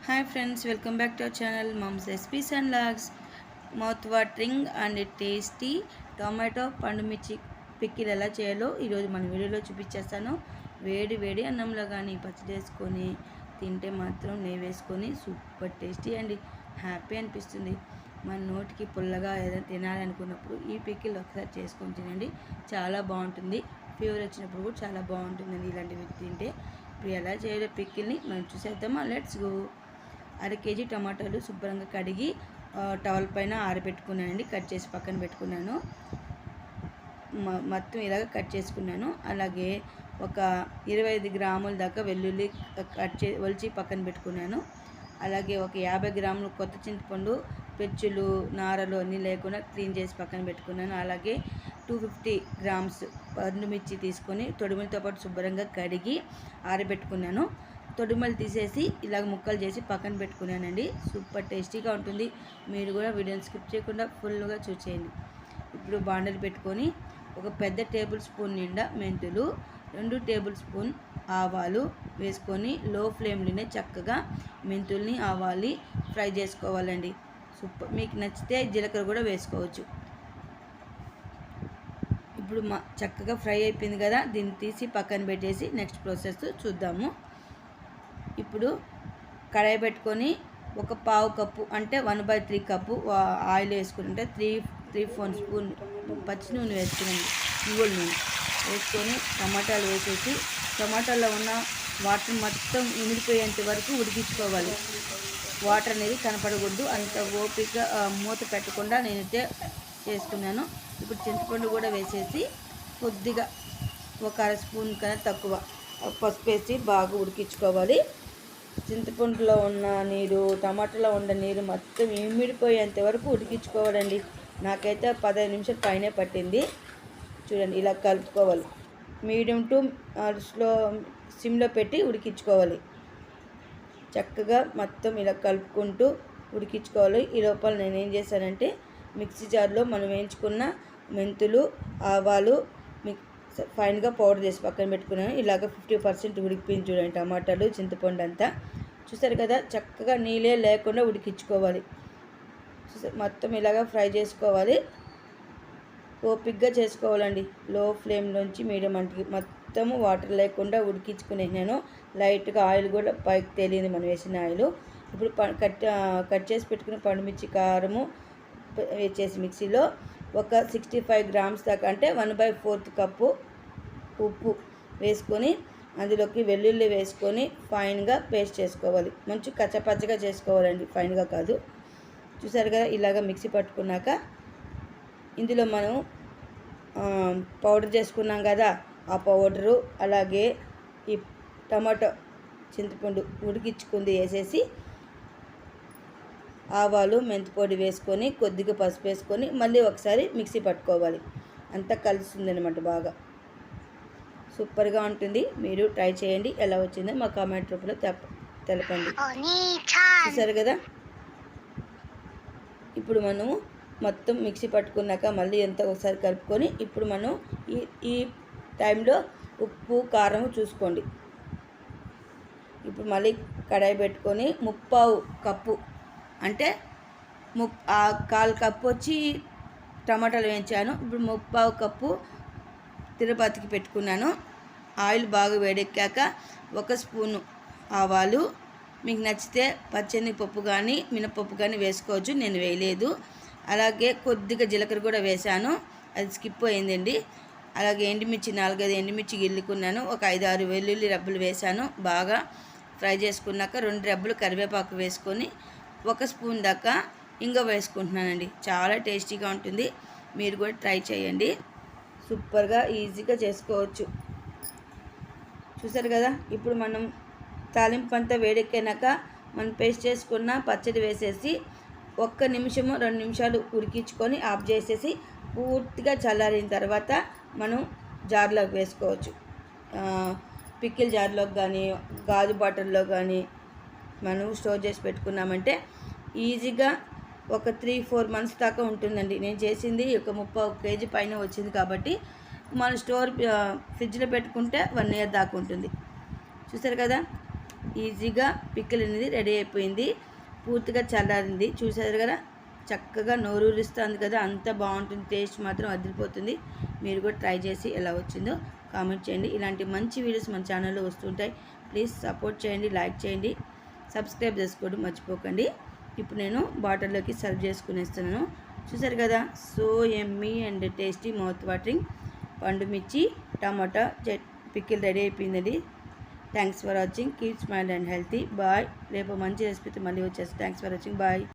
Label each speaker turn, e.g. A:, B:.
A: Hi friends, welcome back to our channel Mom's Recipes and Vlogs. Mouth watering and tasty tomato పండుమిర్చి pickle ఎలా చేయాలో ఈరోజు మన వీడియోలో చూపించేస్తాను. వేడి వేడి అన్నంలో కానీ పచ్చడి వేసుకొని తింటే మాత్రం నెయ్యి వేసుకొని సూపర్ టేస్టీ అండి. హ్యాపీ అనిపిస్తుంది. మన నోటికి పుల్లగా ఏదైనా తినాలనుకున్నప్పుడు ఈ పిక్కిల్ ఒకసారి చేసుకొని తినండి, చాలా బాగుంటుంది. ఫీవర్ వచ్చినప్పుడు కూడా చాలా బాగుంటుందండి ఇలాంటివి తింటే. ఇప్పుడు ఎలా చేయాలో పిక్కిల్ని మనం చూసేద్దామా. Let's go. అర కేజీ టమాటాలు శుభ్రంగా కడిగి టవల్ పైన ఆరబెట్టుకున్నానండి. కట్ చేసి పక్కన పెట్టుకున్నాను. మొత్తం ఇలాగ కట్ చేసుకున్నాను. అలాగే ఒక 25 గ్రాముల దాకా వెల్లుల్లి ఒలిచి పక్కన పెట్టుకున్నాను. అలాగే ఒక 50 గ్రాములు కొత్త చింతపండు, పెచ్చులు నారలు అన్నీ లేకుండా క్లీన్ చేసి పక్కన పెట్టుకున్నాను. అలాగే 250 గ్రామ్స్ పండుమిర్చి తీసుకొని తొడిమలతో పాటు శుభ్రంగా కడిగి ఆరబెట్టుకున్నాను. తొడిమలు తీసేసి ఇలాగ ముక్కలు చేసి పక్కన పెట్టుకున్నానండి. సూపర్ టేస్టీగా ఉంటుంది. మీరు కూడా వీడియోని స్కిప్ చేయకుండా ఫుల్గా చూసేయండి. ఇప్పుడు బాండలు పెట్టుకొని ఒక పెద్ద టేబుల్ స్పూన్ నిండా మెంతులు, 2 టేబుల్ స్పూన్ ఆవాలు వేసుకొని లో ఫ్లేమ్లోనే చక్కగా మెంతుల్ని ఆవాలి ఫ్రై చేసుకోవాలండి. సూపర్. మీకు నచ్చితే జీలకర్ర కూడా వేసుకోవచ్చు. ఇప్పుడు చక్కగా ఫ్రై అయిపోయింది కదా, దీన్ని తీసి పక్కన పెట్టేసి నెక్స్ట్ ప్రాసెస్ చూద్దాము. ఇప్పుడు కడాయి పెట్టుకొని ఒక పావు కప్పు అంటే 1/3 కప్పు ఆయిల్ వేసుకుంటే 3-4 స్పూన్ పచ్చి నూనె వేసుకునండి. నువ్వుల నూనె వేసుకొని టమాటాలు వేసేసి టమాటాలో ఉన్న వాటర్ మొత్తం ఇమిడిపోయేంత వరకు ఉడికించుకోవాలి. వాటర్ అనేది కనపడకూడదు. అంత ఓపిక మూత పెట్టకుండా నేనైతే చేసుకున్నాను. ఇప్పుడు చింతపండు కూడా వేసేసి కొద్దిగా ఒక అర స్పూన్ కన్నా తక్కువ పసుపు వేసి బాగా ఉడికించుకోవాలి. చింతపండులో ఉన్న నీరు, టమాటాలో ఉన్న నీరు మొత్తం ఇమిడిపోయేంత వరకు ఉడికించుకోవాలండి. నాకైతే 15 నిమిషాలు పైనే పట్టింది. చూడండి, ఇలా కలుపుకోవాలి. మీడియం టు సిమ్లో పెట్టి ఉడికించుకోవాలి. చక్కగా మొత్తం ఇలా కలుపుకుంటూ ఉడికించుకోవాలి. ఈ లోపల నేను ఏం చేశానంటే మిక్సీ జార్లో మనం వేయించుకున్న మెంతులు, ఆవాలు ఫైన్గా పౌడర్ చేసి పక్కన పెట్టుకున్నాను. ఇలాగ 50% ఉడికిపోయింది. చూడండి, టమాటాలు చింతపండు అంతా చూసారు కదా. చక్కగా నీళ్ళే లేకుండా ఉడికించుకోవాలి. మొత్తం ఇలాగ ఫ్రై చేసుకోవాలి. ఓపిక్గా చేసుకోవాలండి. లో ఫ్లేమ్లోంచి మీడియం అంటికి మొత్తము వాటర్ లేకుండా ఉడికించుకునే నేను లైట్గా ఆయిల్ కూడా పైకి తేలింది మనం వేసిన ఆయిల్. ఇప్పుడు కట్ చేసి పెట్టుకున్న పండుమిర్చి కారము వేసేసి మిక్సీలో ఒక 65 గ్రామ్స్ దాకా అంటే 1/4 కప్పు ఉప్పు వేసుకొని అందులోకి వెల్లుల్లి వేసుకొని ఫైన్గా పేస్ట్ చేసుకోవాలి. మంచి కచ్చపచ్చగా చేసుకోవాలండి, ఫైన్గా కాదు. చూసారు కదా, ఇలాగ మిక్సీ పట్టుకున్నాక ఇందులో మనం పౌడర్ చేసుకున్నాం కదా, ఆ పౌడరు అలాగే ఈ టమాటో చింతపండు ఉడికించుకుంది వేసేసి ఆవాలు మెంతిపొడి వేసుకొని కొద్దిగా పసుపు వేసుకొని మళ్ళీ ఒకసారి మిక్సీ పట్టుకోవాలి. అంతా కలుస్తుందన్నమాట బాగా. సూపర్గా ఉంటుంది. మీరు ట్రై చేయండి. ఎలా వచ్చిందో మా కామెంట్ రూపంలో తెలపండి. చూసారు కదా, ఇప్పుడు మనము మొత్తం మిక్సీ పట్టుకున్నాక మళ్ళీ ఎంత ఒకసారి కలుపుకొని ఇప్పుడు మనం ఈ టైంలో ఉప్పు కారం చూసుకోండి. ఇప్పుడు మళ్ళీ కడాయి పెట్టుకొని 3/4 కప్పు అంటే 1/4 కప్పు వచ్చి టమాటాలు వేయించాను. ఇప్పుడు 3/4 కప్పు తిరుపతికి పెట్టుకున్నాను. ఆయిల్ బాగా వేడెక్కాక 1 స్పూను ఆవాలు, మీకు నచ్చితే పచ్చెనగపప్పు కానీ మినపప్పు కానీ వేసుకోవచ్చు, నేను వేయలేదు. అలాగే కొద్దిగా జీలకర్ర కూడా వేశాను, అది స్కిప్ అయిందండి. అలాగే ఎండుమిర్చి 4-5 ఎండుమిర్చి గిల్లుకున్నాను. ఒక 5-6 వెల్లుల్లి రబ్బలు వేశాను. బాగా ఫ్రై చేసుకున్నాక 2 రెబ్బలు కరివేపాకు వేసుకొని 1 స్పూన్ దాకా ఇంగ వేసుకుంటున్నానండి. చాలా టేస్టీగా ఉంటుంది. మీరు కూడా ట్రై చేయండి. సూపర్గా ఈజీగా చేసుకోవచ్చు. చూసారు కదా, ఇప్పుడు మనం తాలింపు అంతా వేడెక్కినాక మనం పేస్ట్ చేసుకున్న పచ్చడి వేసేసి 1 నిమిషము 2 నిమిషాలు ఉడికించుకొని ఆఫ్ చేసేసి పూర్తిగా చల్లారిన తర్వాత మనం జార్లోకి వేసుకోవచ్చు. పికిల్ జార్లోకి కానీ గాజు బాటిల్లో కానీ మనం స్టోర్ చేసి పెట్టుకున్నామంటే ఈజీగా ఒక 3-4 మంత్స్ దాకా ఉంటుందండి. నేను చేసింది ఒక 30 కేజీ పైన వచ్చింది కాబట్టి మనం ఫ్రిడ్జ్లో పెట్టుకుంటే 1 ఇయర్ దాకా ఉంటుంది. చూసారు కదా, ఈజీగా పికిల్ అనేది రెడీ అయిపోయింది. పూర్తిగా చల్లారింది. చూసారు కదా, చక్కగా నోరూరిస్తుంది కదా, అంత బాగుంటుంది. టేస్ట్ మాత్రం అదిరిపోతుంది. మీరు కూడా ట్రై చేసి ఎలా వచ్చిందో కామెంట్ చేయండి. ఇలాంటి మంచి వీడియోస్ మన ఛానల్లో వస్తుంటాయి. ప్లీజ్ సపోర్ట్ చేయండి, లైక్ చేయండి, సబ్స్క్రైబ్ చేసుకోవడం మర్చిపోకండి. ఇప్పుడు నేను బాటిల్లోకి సర్వ్ చేసుకునేస్తున్నాను. చూసారు కదా, so yummy and tasty mouth watering పండు మిర్చి టమాటా పికిల్ రెడీ అయిపోయిందండి. Thanks for watching. Keep smile and healthy. Bye. రేపు మంచి రెసిపీతో మళ్ళీ వచ్చేసి థ్యాంక్స్ ఫర్ వాచింగ్. బాయ్.